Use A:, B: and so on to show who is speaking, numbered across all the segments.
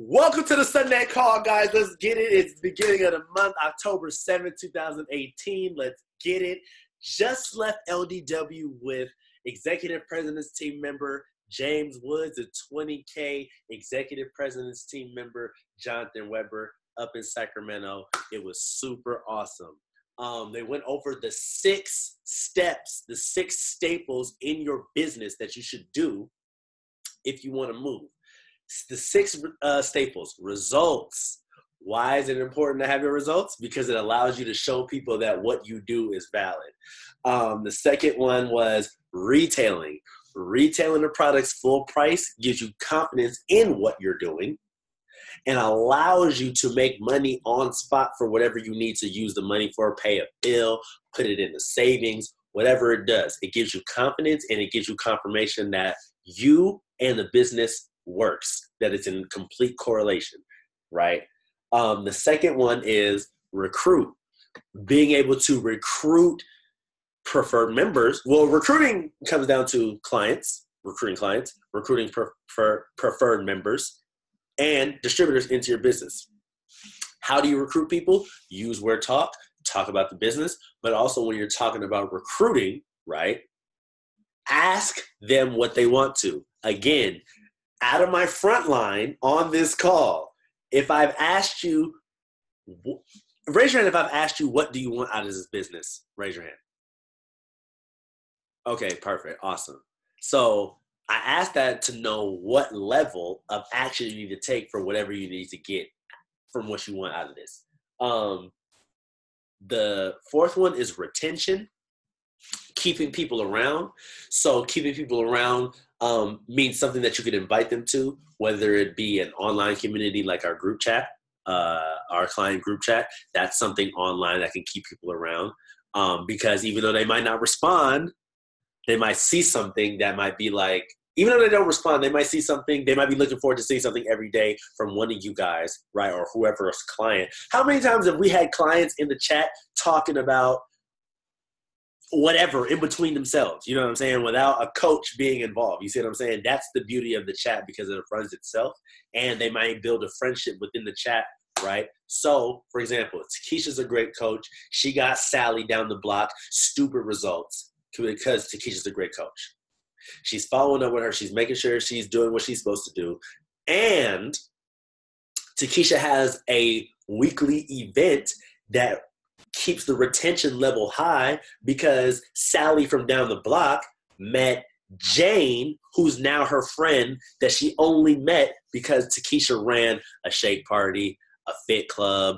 A: Welcome to the Sunday Call, guys. Let's get it. It's the beginning of the month, October 7th, 2018. Let's get it. Just left LDW with Executive President's Team member James Woods, a 20K Executive President's Team member Jonathan Weber up in Sacramento. It was super awesome. They went over the 6 steps, the 6 staples in your business that you should do if you want to move. The 6 staples. Results. Why is it important to have your results? Because it allows you to show people that what you do is valid. The second one was retailing. Retailing the products full price gives you confidence in what you're doing and allows you to make money on spot for whatever you need to use the money for, pay a bill, put it into savings, whatever it does. It gives you confidence and it gives you confirmation that you and the business works, that it's in complete correlation, right? The second one is recruit. Being able to recruit preferred members. Well, recruiting comes down to recruiting preferred members and distributors into your business. How do you recruit people? Use where talk about the business, but also when you're talking about recruiting, right? Ask them what they want to. Again, out of my front line on this call, if I've asked you, raise your hand if I've asked you, what do you want out of this business? Raise your hand. Okay, perfect. Awesome. So I asked that to know what level of action you need to take for whatever you need to get from what you want out of this. The fourth one is retention, keeping people around. So keeping people around means something that you can invite them to, whether it be an online community like our group chat, our client group chat. That's something online that can keep people around because even though they might not respond, they might see something that might be like, even though they don't respond, they might see something, they might be looking forward to seeing something every day from one of you guys, right, or whoever's client. How many times have we had clients in the chat talking about whatever in between themselves, you know what I'm saying, without a coach being involved? You see what I'm saying? That's the beauty of the chat because it runs itself, and they might build a friendship within the chat, right? So, for example, Takesha's a great coach. She got Sally down the block, stupid results, because Takesha's a great coach. She's following up with her. She's making sure she's doing what she's supposed to do. And Takesha has a weekly event that keeps the retention level high because Sally from down the block met Jane, who's now her friend that she only met because Takesha ran a shake party, a fit club,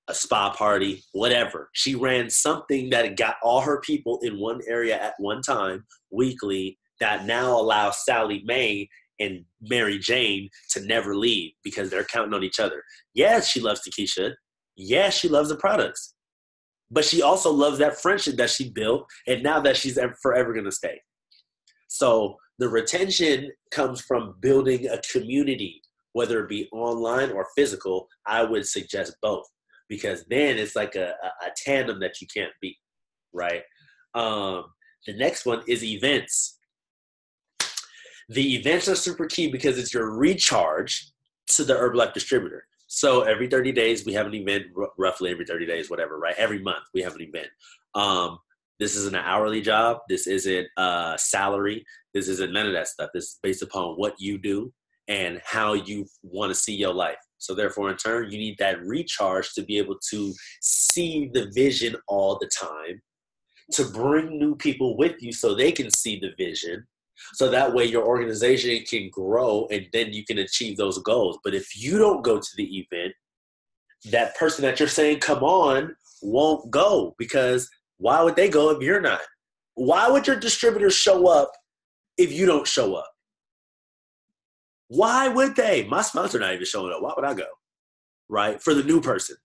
A: a spa party, whatever. She ran something that got all her people in one area at one time weekly that now allows Sally Mae and Mary Jane to never leave because they're counting on each other. Yes, she loves Takesha. Yes, she loves the products. But she also loves that friendship that she built, and now that she's forever going to stay. So the retention comes from building a community, whether it be online or physical. I would suggest both because then it's like a tandem that you can't beat, right? The next one is events. The events are super key because it's your recharge to the Herbalife distributor. So every 30 days, we have an event, roughly every 30 days, whatever, right? Every month we have an event. This isn't an hourly job. This isn't salary. This isn't none of that stuff. This is based upon what you do and how you want to see your life. So therefore, in turn, you need that recharge to be able to see the vision all the time, to bring new people with you so they can see the vision. So that way your organization can grow and then you can achieve those goals. But if you don't go to the event, that person that you're saying, come on, won't go because why would they go if you're not? Why would your distributor show up if you don't show up? Why would they? My sponsor not even showing up. Why would I go? Right? For the new person,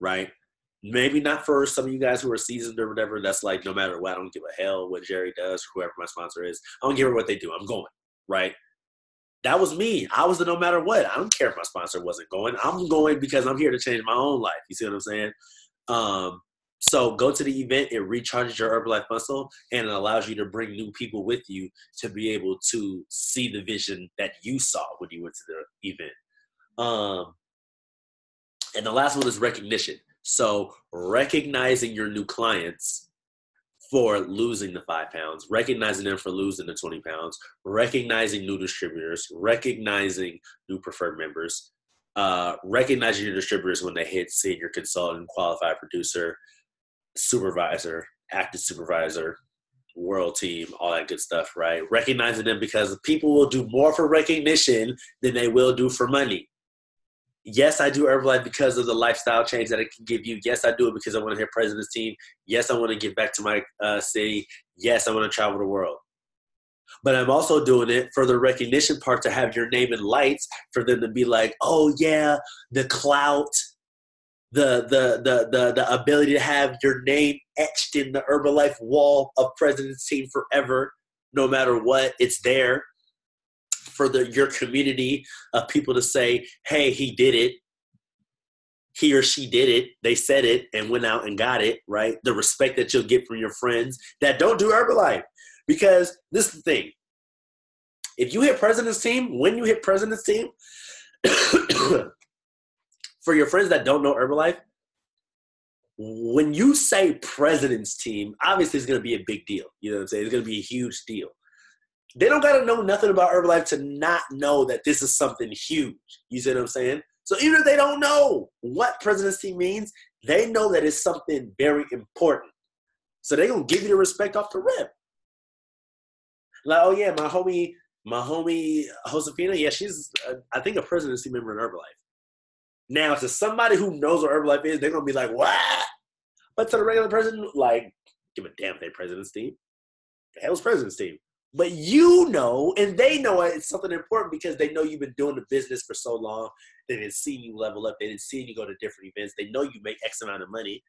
A: right? Maybe not for some of you guys who are seasoned or whatever. That's like, no matter what, I don't give a hell what Jerry does, whoever my sponsor is. I don't care what they do. I'm going, right? That was me. I was the no matter what. I don't care if my sponsor wasn't going. I'm going because I'm here to change my own life. You see what I'm saying? So go to the event. It recharges your Herbalife muscle and it allows you to bring new people with you to be able to see the vision that you saw when you went to the event. And the last one is recognition. So recognizing your new clients for losing the 5 pounds, recognizing them for losing the 20 pounds, recognizing new distributors, recognizing new preferred members, recognizing your distributors when they hit senior consultant, qualified producer, supervisor, active supervisor, world team, all that good stuff, right? Recognizing them because people will do more for recognition than they will do for money. Yes, I do Herbalife because of the lifestyle change that it can give you. Yes, I do it because I want to hit President's Team. Yes, I want to give back to my city. Yes, I want to travel the world. But I'm also doing it for the recognition part, to have your name in lights, for them to be like, oh yeah, the clout, the ability to have your name etched in the Herbalife wall of President's Team forever, no matter what, it's there. For your community of people to say, hey, he did it. He or she did it. They said it and went out and got it, right? The respect that you'll get from your friends that don't do Herbalife. Because this is the thing. If you hit President's Team, when you hit President's Team, for your friends that don't know Herbalife, when you say President's Team, obviously it's going to be a big deal. You know what I'm saying? It's going to be a huge deal. They don't got to know nothing about Herbalife to not know that this is something huge. You see what I'm saying? So even if they don't know what President's Team means, they know that it's something very important. So they're going to give you the respect off the rip. Like, oh yeah, my homie Josefina, yeah, she's, I think, a President's Team member in Herbalife. Now, to somebody who knows what Herbalife is, they're going to be like, what? But to the regular person, like, give a damn if they President's Team. The hell's President's Team? But you know, and they know it's something important because they know you've been doing the business for so long. They didn't see you level up. They didn't see you go to different events. They know you make X amount of money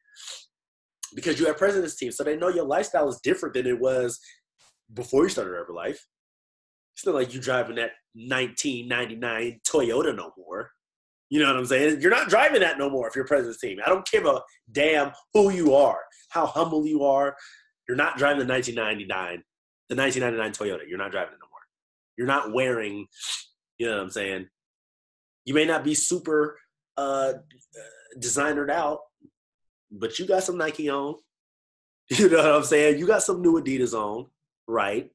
A: because you have President's Team. So they know your lifestyle is different than it was before you started Herbalife. It's not like you driving that 1999 Toyota no more. You know what I'm saying? You're not driving that no more if you're President's Team. I don't give a damn who you are, how humble you are. You're not driving the 1999 Toyota. You're not driving it no more. You're not wearing, you know what I'm saying? You may not be super designered out, but you got some Nike on. You know what I'm saying? You got some new Adidas on, right?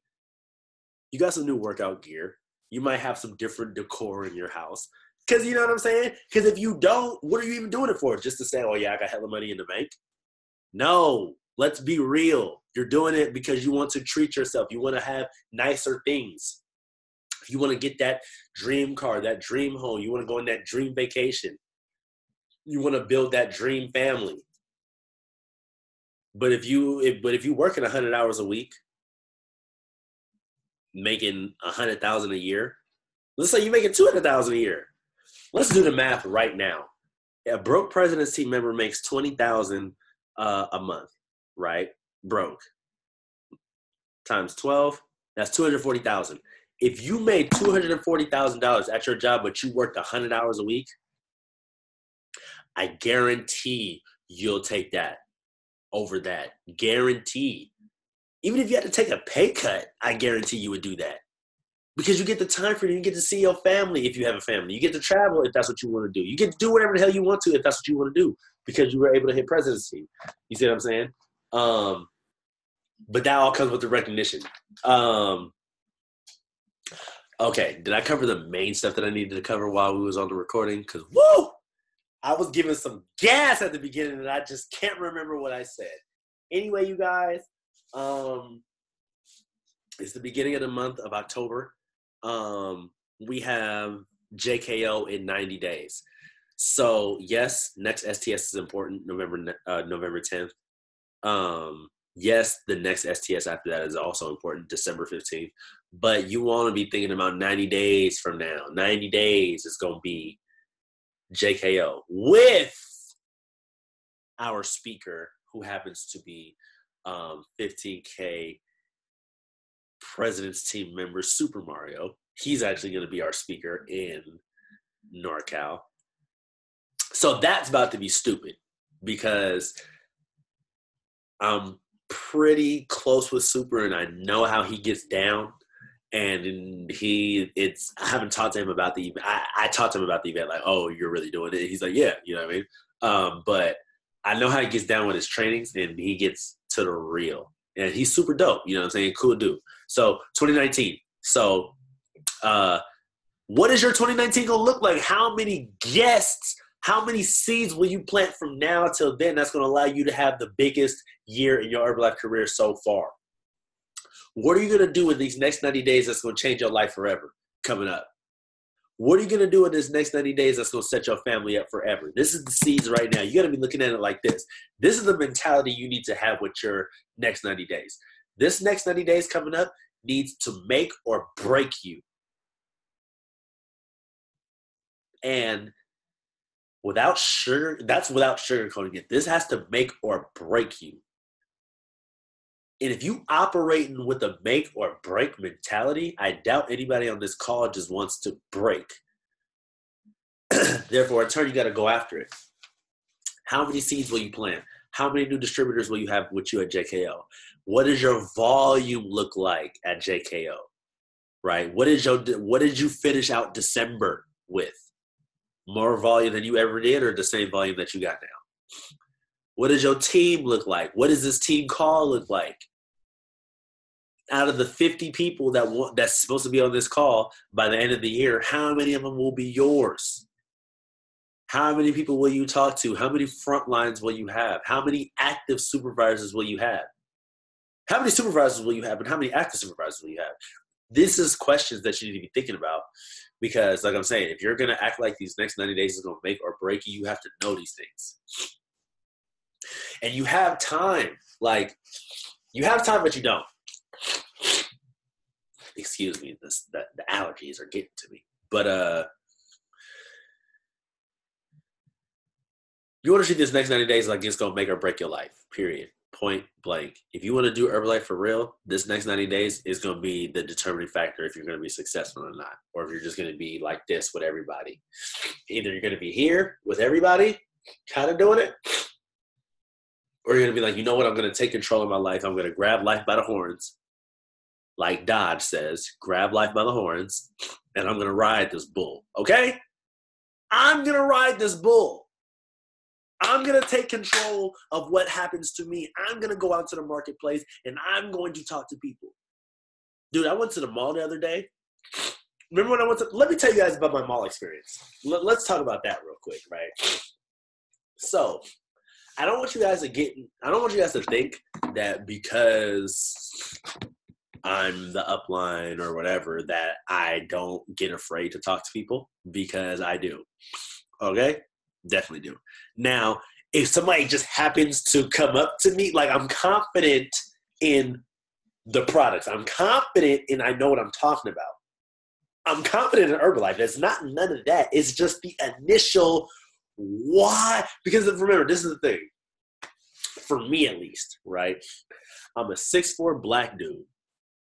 A: You got some new workout gear. You might have some different decor in your house. Because you know what I'm saying? Because if you don't, what are you even doing it for? Just to say, oh yeah, I got hella money in the bank? No, let's be real. You're doing it because you want to treat yourself. You want to have nicer things. You want to get that dream car, that dream home. You want to go on that dream vacation. You want to build that dream family. But if you work 100 hours a week, making $100,000 a year, let's say you're making $200,000 a year. Let's do the math right now. A broke President's Team member makes $20,000 a month, right? Broke. Times 12, that's $240,000. If you made $240,000 at your job, but you worked 100 hours a week, I guarantee you'll take that over that. Guaranteed. Even if you had to take a pay cut, I guarantee you would do that. Because you get the time for it. You get to see your family if you have a family. You get to travel if that's what you want to do. You get to do whatever the hell you want to if that's what you want to do because you were able to hit President's Team. You see what I'm saying? But that all comes with the recognition. Okay, did I cover the main stuff that I needed to cover while we was on the recording? Because, woo! I was giving some gas at the beginning and I just can't remember what I said. Anyway, you guys, it's the beginning of the month of October. We have JKO in 90 days. So, yes, next STS is important, November 10th. Yes, the next STS after that is also important, December 15th. But you want to be thinking about 90 days from now. 90 days is going to be JKO with our speaker who happens to be 15K President's Team member, Super Mario. He's actually going to be our speaker in NorCal. So that's about to be stupid because I'm pretty close with Super and I know how he gets down. And I haven't talked to him about the event. I talked to him about the event, like, oh, you're really doing it. He's like, yeah, you know what I mean? But I know how he gets down with his trainings, and he gets to the real. And he's super dope, you know what I'm saying? Cool dude. So 2019. So what is your 2019 going to look like? How many guests, how many seeds will you plant from now till then that's going to allow you to have the biggest year in your Herbalife career so far? What are you going to do in these next 90 days that's going to change your life forever coming up? What are you going to do in this next 90 days that's going to set your family up forever? This is the seeds right now. You got to be looking at it like this. This is the mentality you need to have with your next 90 days. This next 90 days coming up needs to make or break you. And without sugarcoating it. This has to make or break you. And if you operating with a make or break mentality, I doubt anybody on this call just wants to break. Therefore, in turn, you got to go after it. How many seeds will you plant? How many new distributors will you have with you at JKO? What does your volume look like at JKO? Right? What did you finish out December with? More volume than you ever did, or the same volume that you got now? What does your team look like? What does this team call look like? Out of the 50 people that's supposed to be on this call by the end of the year, how many of them will be yours? How many people will you talk to? How many front lines will you have? How many active supervisors will you have? How many supervisors will you have, and how many active supervisors will you have? This is questions that you need to be thinking about, because like I'm saying, if you're going to act like these next 90 days is going to make or break you, you have to know these things. And you have time. Like, you have time, but you don't. Excuse me, the allergies are getting to me. But you want to treat this next 90 days like it's going to make or break your life, period. Point blank. If you want to do Herbalife for real, this next 90 days is going to be the determining factor if you're going to be successful or not, or if you're just going to be like this with everybody. Either you're going to be here with everybody, kind of doing it, or you're going to be like, you know what, I'm going to take control of my life. I'm going to grab life by the horns, like Dodge says, grab life by the horns, and I'm going to ride this bull, okay? I'm going to ride this bull. I'm going to take control of what happens to me. I'm going to go out to the marketplace, and I'm going to talk to people. Dude, I went to the mall the other day. Remember when I went to – let me tell you guys about my mall experience. Let's talk about that real quick, right? So I don't want you guys to think that because I'm the upline or whatever that I don't get afraid to talk to people, because I do. Okay? Definitely do. Now, if somebody just happens to come up to me, like, I'm confident in the products. I'm confident and I know what I'm talking about. I'm confident in Herbalife. It's not none of that. It's just the initial why. Because remember, this is the thing. For me, at least, right? I'm a 6'4" black dude.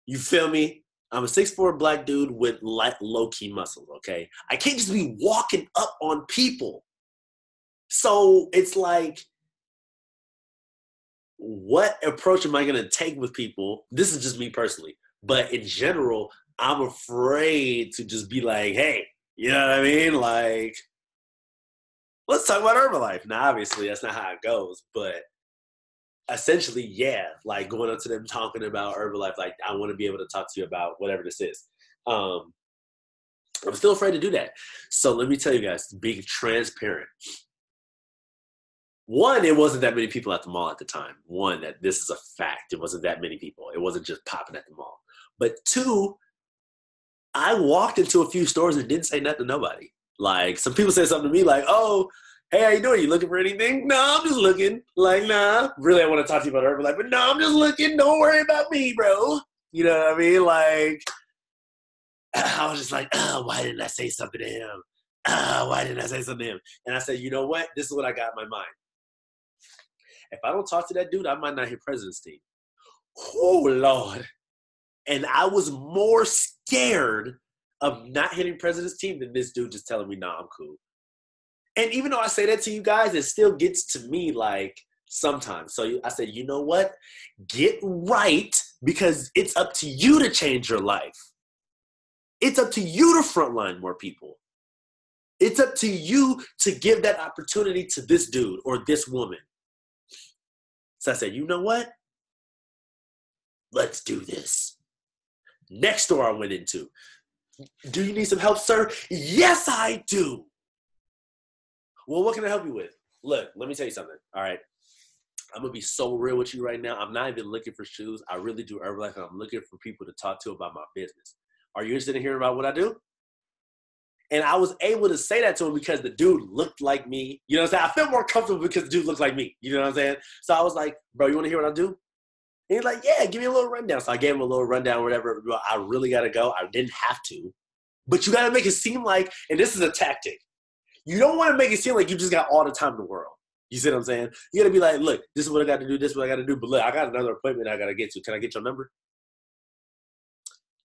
A: You feel me? I'm a 6'4" black dude with low-key muscles, okay? I can't just be walking up on people. So it's like, what approach am I going to take with people? This is just me personally. But in general, I'm afraid to just be like, hey, you know what I mean? Like, let's talk about Herbalife. Now, obviously, that's not how it goes. But essentially, yeah, like going up to them talking about Herbalife, like, I want to be able to talk to you about whatever this is. I'm still afraid to do that. So let me tell you guys, being transparent. One, it wasn't that many people at the mall at the time. One, that this is a fact. It wasn't that many people. It wasn't just popping at the mall. But two, I walked into a few stores and didn't say nothing to nobody. Like, some people said something to me like, oh, hey, how you doing? You looking for anything? No, I'm just looking. Like, nah. Really, I want to talk to you about Herbalife, but no, I'm just looking. Don't worry about me, bro. You know what I mean? Like, I was just like, oh, why didn't I say something to him? Why didn't I say something to him? And I said, you know what? This is what I got in my mind. If I don't talk to that dude, I might not hit President's team. Oh, Lord. And I was more scared of not hitting President's team than this dude just telling me, nah, I'm cool. And even though I say that to you guys, it still gets to me like sometimes. So I said, you know what? Get right, because it's up to you to change your life. It's up to you to frontline more people. It's up to you to give that opportunity to this dude or this woman. So I said, you know what? Let's do this. Next store I went into. Do you need some help, sir? Yes, I do. Well, what can I help you with? Look, let me tell you something. All right. I'm going to be so real with you right now. I'm not even looking for shoes. I really do Herbalife, and I'm looking for people to talk to about my business. Are you interested in hearing about what I do? And I was able to say that to him because the dude looked like me. You know what I'm saying? I feel more comfortable because the dude looked like me. You know what I'm saying? So I was like, bro, you want to hear what I do? And he's like, yeah, give me a little rundown. So I gave him a little rundown, whatever. I really got to go. I didn't have to. But you got to make it seem like, and this is a tactic, you don't want to make it seem like you just got all the time in the world. You see what I'm saying? You got to be like, look, this is what I got to do. This is what I got to do. But look, I got another appointment I got to get to. Can I get your number?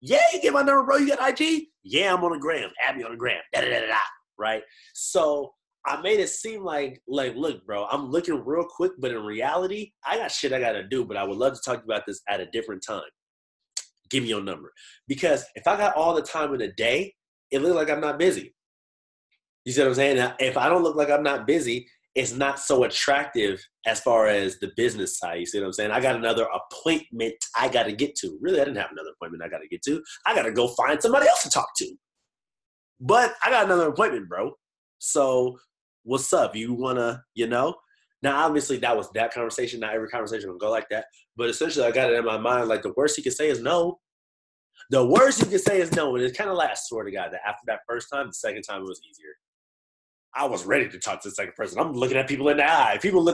A: Yeah, you get my number, bro. You got IG? Yeah, I'm on the gram. Add me on the gram. Da-da-da-da-da. Right? So I made it seem like, look, bro, I'm looking real quick, but in reality, I got shit I got to do, but I would love to talk about this at a different time. Give me your number. Because if I got all the time in a day, it looks like I'm not busy. You see what I'm saying? Now, if I don't look like I'm not busy, it's not so attractive as far as the business side. You see what I'm saying? I got another appointment I got to get to. Really, I didn't have another appointment I got to get to. I got to go find somebody else to talk to. But I got another appointment, bro. So what's up? You want to, Now, obviously, that was that conversation. Not every conversation will go like that. But essentially, I got it in my mind, like, the worst he could say is no. The worst he could say is no. And it kind of lasts, swear to God, that after that first time, the second time it was easier. I was ready to talk to the second person. I'm looking at people in the eye. People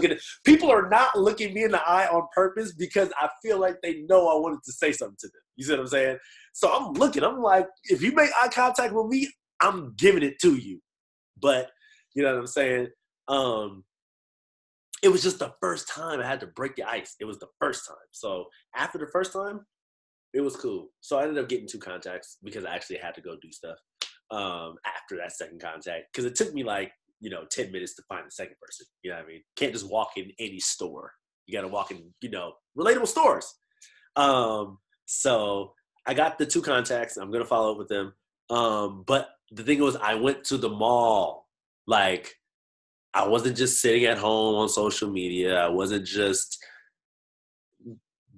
A: are not looking me in the eye on purpose because I feel like they know I wanted to say something to them. You see what I'm saying? So I'm looking. I'm like, if you make eye contact with me, I'm giving it to you. But you know what I'm saying? It was just the first time I had to break the ice. It was the first time. So after the first time, it was cool. So I ended up getting 2 contacts because I actually had to go do stuff. After that second contact, because it took me 10 minutes to find the second person. You know what I mean? Can't just walk in any store. You got to walk in, relatable stores. So I got the 2 contacts. I'm going to follow up with them. But the thing was, I went to the mall. Like, I wasn't just sitting at home on social media. I wasn't just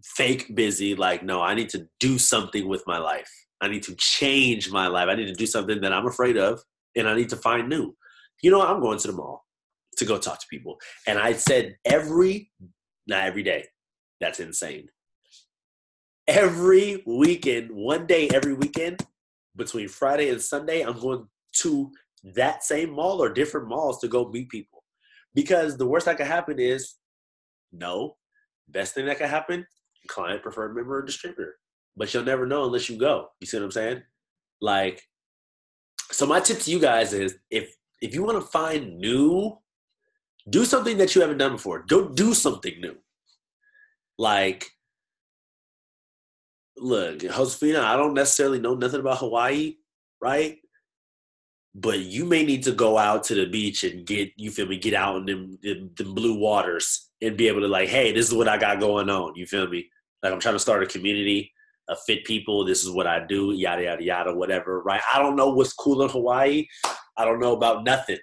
A: fake busy. Like, no, I need to do something with my life. I need to change my life. I need to do something that I'm afraid of, and I need to find new. You know what? I'm going to the mall to go talk to people. And I said not every day. That's insane. Every weekend, one day every weekend, between Friday and Sunday, I'm going to that same mall or different malls to go meet people. Because the worst that could happen is no. Best thing that could happen, client, preferred member, or distributor. But you'll never know unless you go. You see what I'm saying? Like, so my tip to you guys is if you want to find new, do something that you haven't done before. Go do something new. Like, look, Josefina, I don't necessarily know nothing about Hawaii, right? But you may need to go out to the beach and get out in them blue waters and be able to hey, this is what I got going on. You feel me? Like, I'm trying to start a community of fit people. This is what I do, yada, yada, yada, whatever, right? I don't know what's cool in Hawaii. I don't know about nothing.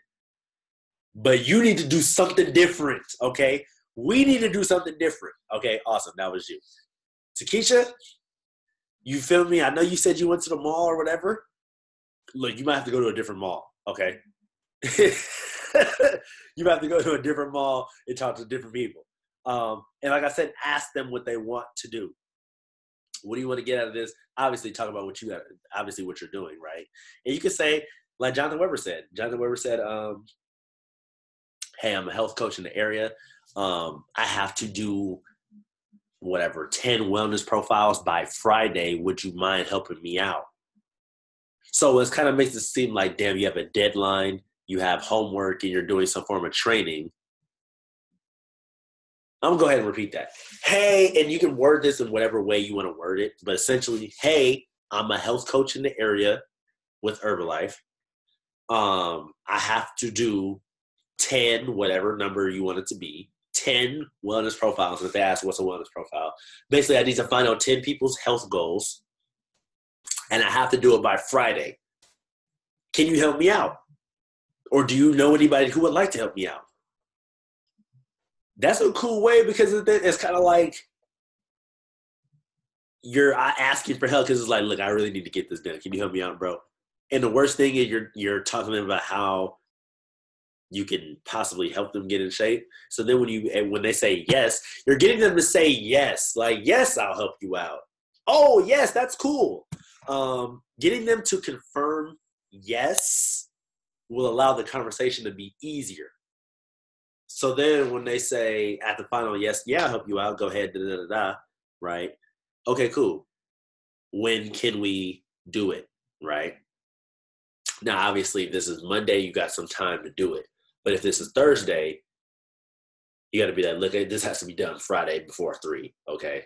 A: But you need to do something different, okay? We need to do something different. Okay, awesome. That was you. Takesha, you feel me? I know you said you went to the mall or whatever. Look, you might have to go to a different mall, okay? You have to go to a different mall and talk to different people. And like I said, ask them what they want to do. What do you want to get out of this? Obviously, talk about what you're doing, right? And you can say, like Jonathan Weber said. Jonathan Weber said, hey, I'm a health coach in the area. I have to do 10 wellness profiles by Friday. Would you mind helping me out? So it kind of makes it seem like, damn, you have a deadline, you have homework, and you're doing some form of training. I'm going to go ahead and repeat that. Hey, and you can word this in whatever way you want to word it, but essentially, hey, I'm a health coach in the area with Herbalife. I have to do 10, whatever number you want it to be, 10 wellness profiles. And if they ask what's a wellness profile, basically I need to find out 10 people's health goals and I have to do it by Friday. Can you help me out? Or do you know anybody who would like to help me out? That's a cool way because it's kind of like you're asking for help because it's like, look, I really need to get this done. Can you help me out, bro? And the worst thing is you're talking to them about how you can possibly help them get in shape. So then when they say yes, you're getting them to say yes. Like, yes, I'll help you out. Oh, yes, that's cool. Getting them to confirm yes will allow the conversation to be easier. So then when they say at the final yes, yeah, I'll help you out, go ahead, right? Okay, cool. When can we do it, right? Now, obviously, if this is Monday, you got some time to do it. But if this is Thursday, you got to be like, look, this has to be done Friday before 3, okay?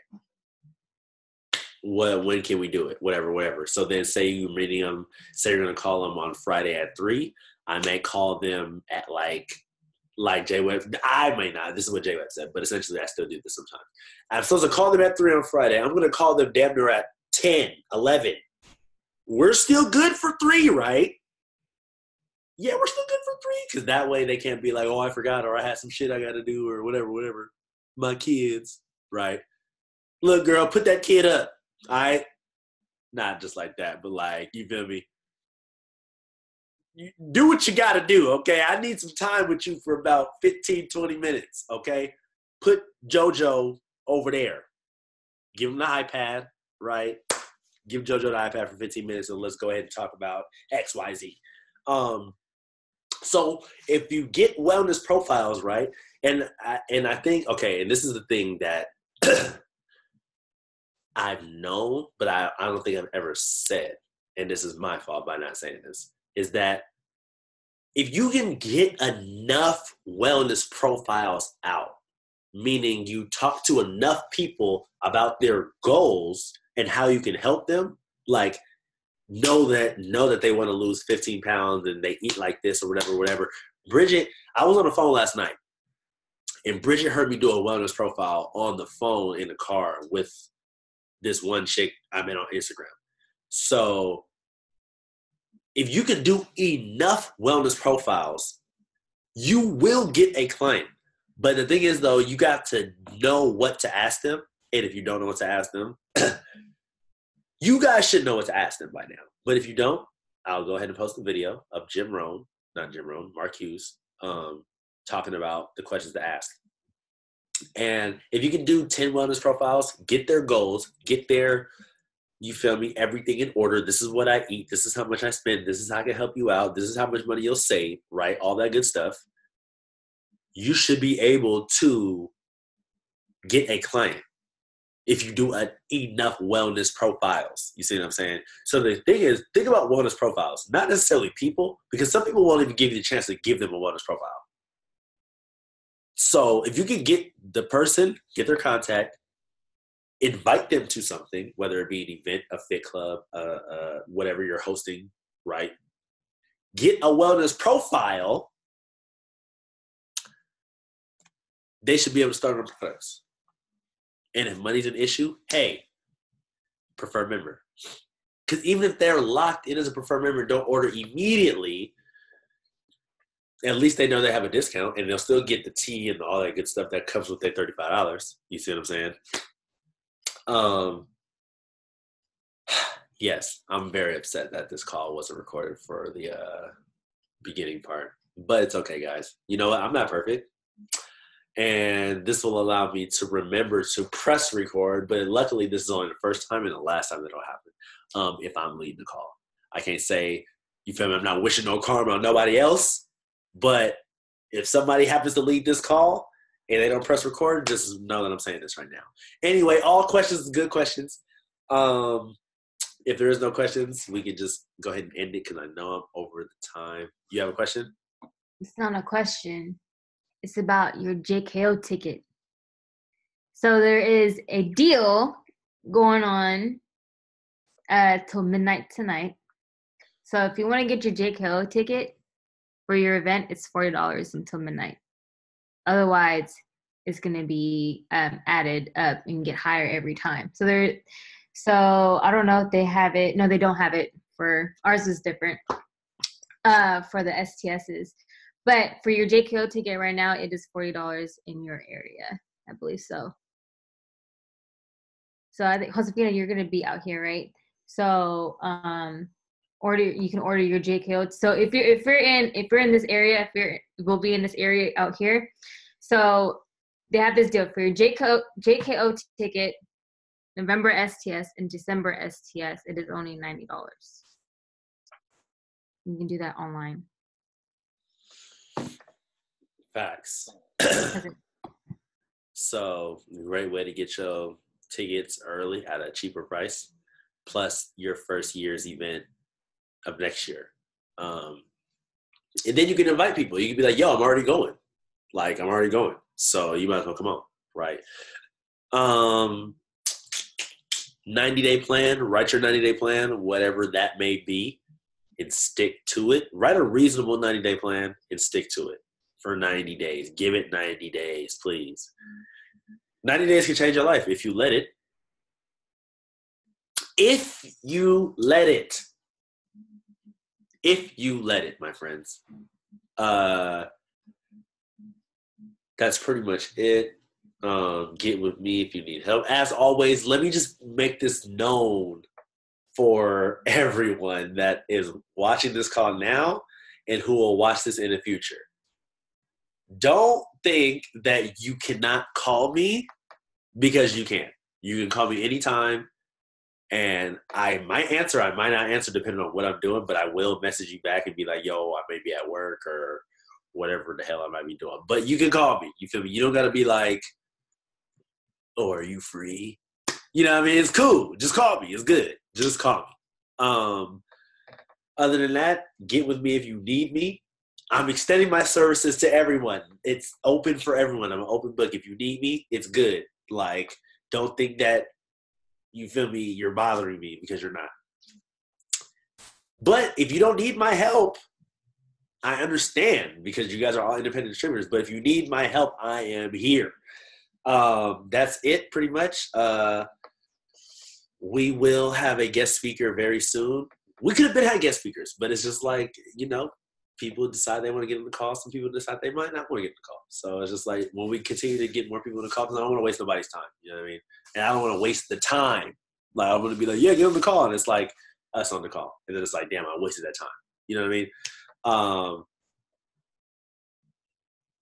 A: When can we do it? Whatever. So then say you're meeting them, say you're going to call them on Friday at 3. I may call them at like J-Web. I may not. This is what J-Web said, but essentially I still do this sometimes. I'm supposed to call them at 3 on Friday. I'm going to call them damn near at 10, 11. We're still good for 3, right? Yeah, we're still good for 3. Because that way they can't be like, oh, I forgot, or I had some shit I got to do, or whatever. My kids, right? Look, girl, put that kid up. All right? Not just like that, but like, you feel me? You do what you got to do, okay? I need some time with you for about 15, 20 minutes, okay? Put JoJo over there. Give him the iPad, right? Give JoJo the iPad for 15 minutes, and let's go ahead and talk about X, Y, Z. So if you get wellness profiles, right, and I think, okay, and this is the thing that I've known, but I don't think I've ever said, and this is my fault by not saying this, is that if you can get enough wellness profiles out, meaning you talk to enough people about their goals and how you can help them, like know that they want to lose 15 pounds and they eat like this or whatever. Bridget, I was on the phone last night, and Bridget heard me do a wellness profile on the phone in the car with this one chick I met on Instagram. So if you can do enough wellness profiles, you will get a client. But the thing is, though, you got to know what to ask them. And if you don't know what to ask them, you guys should know what to ask them by now. But if you don't, I'll go ahead and post a video of Mark Hughes, talking about the questions to ask. And if you can do 10 wellness profiles, get their goals, get their, you feel me, everything in order. This is what I eat. This is how much I spend. This is how I can help you out. This is how much money you'll save, right? All that good stuff. You should be able to get a client if you do enough wellness profiles. You see what I'm saying? So the thing is, think about wellness profiles, not necessarily people, because some people won't even give you the chance to give them a wellness profile. So if you can get the person, get their contact, invite them to something, whether it be an event, a fit club, whatever you're hosting, right? Get a wellness profile. They should be able to start on products. And if money's an issue, hey, preferred member. Because even if they're locked in as a preferred member, don't order immediately, at least they know they have a discount, and they'll still get the tea and all that good stuff that comes with their $35. You see what I'm saying? Yes, I'm very upset that this call wasn't recorded for the beginning part. But it's okay, guys. You know what? I'm not perfect. And this will allow me to remember to press record. But luckily, this is only the first time and the last time that'll happen if I'm leading the call. I can't say, you feel me, I'm not wishing no karma on nobody else. But if somebody happens to lead this call and they don't press record, just know that I'm saying this right now. Anyway, all questions are good questions. If there is no questions, we can just go ahead and end it because I know I'm over the time. You have a question?
B: It's not a question. It's about your JKO ticket. So there is a deal going on till midnight tonight. So if you want to get your JKO ticket for your event, it's $40 until midnight. Otherwise, it's going to be added up and get higher every time. So So I don't know if they have it. No, they don't have it. For ours is different. For the STSs, but for your JKO ticket right now, it is $40 in your area. I believe so. So I think Josefina, you're gonna be out here, right? So you can order your JKO. So if you're in this area, will be in this area out here. So they have this deal for your JKO ticket, November STS and December STS. It is only $90. You can do that online.
A: Facts. So, great way to get your tickets early at a cheaper price, plus your first year's event of next year. And then you can invite people. You can be like, yo, I'm already going. Like, I'm already going. So you might as well come on, right? 90-day plan, write your 90-day plan, whatever that may be, and stick to it. Write a reasonable 90-day plan and stick to it for 90 days. Give it 90 days, please. 90 days can change your life if you let it. If you let it. If you let it, my friends. That's pretty much it. Get with me if you need help. As always, let me just make this known for everyone that is watching this call now and who will watch this in the future. Don't think that you cannot call me, because you can. You can call me anytime, and I might answer, I might not answer depending on what I'm doing, but I will message you back and be like, yo, I may be at work or whatever the hell I might be doing. But you can call me. You feel me? You don't got to be like, oh, are you free? You know what I mean? It's cool. Just call me. It's good. Just call me. Other than that, get with me if you need me. I'm extending my services to everyone. It's open for everyone. I'm an open book. If you need me, it's good. Like, don't think that, you feel me, you're bothering me, because you're not. But if you don't need my help, I understand, because you guys are all independent distributors. But if you need my help, I am here. That's it, pretty much. We will have a guest speaker very soon. We could have been had guest speakers, but it's just like, people decide they want to get in the call. Some people decide they might not want to get in the call. So it's just like, when we continue to get more people in the call, because I don't want to waste nobody's time. You know what I mean? And I don't want to waste the time. Like, I'm going to be like, yeah, get on the call. And it's like, us on the call. And then it's like, damn, I wasted that time. You know what I mean?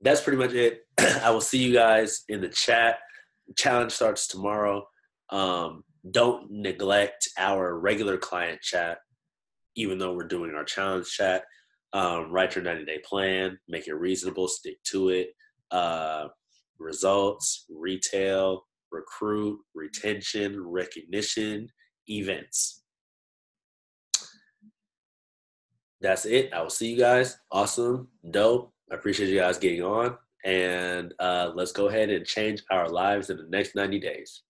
A: That's pretty much it. I will see you guys in the chat. Challenge starts tomorrow. Don't neglect our regular client chat, even though we're doing our challenge chat. Write your 90-day plan, make it reasonable, stick to it. Results, retail, recruit, retention, recognition, events. That's it. I will see you guys. Awesome. Dope. I appreciate you guys getting on. And let's go ahead and change our lives in the next 90 days.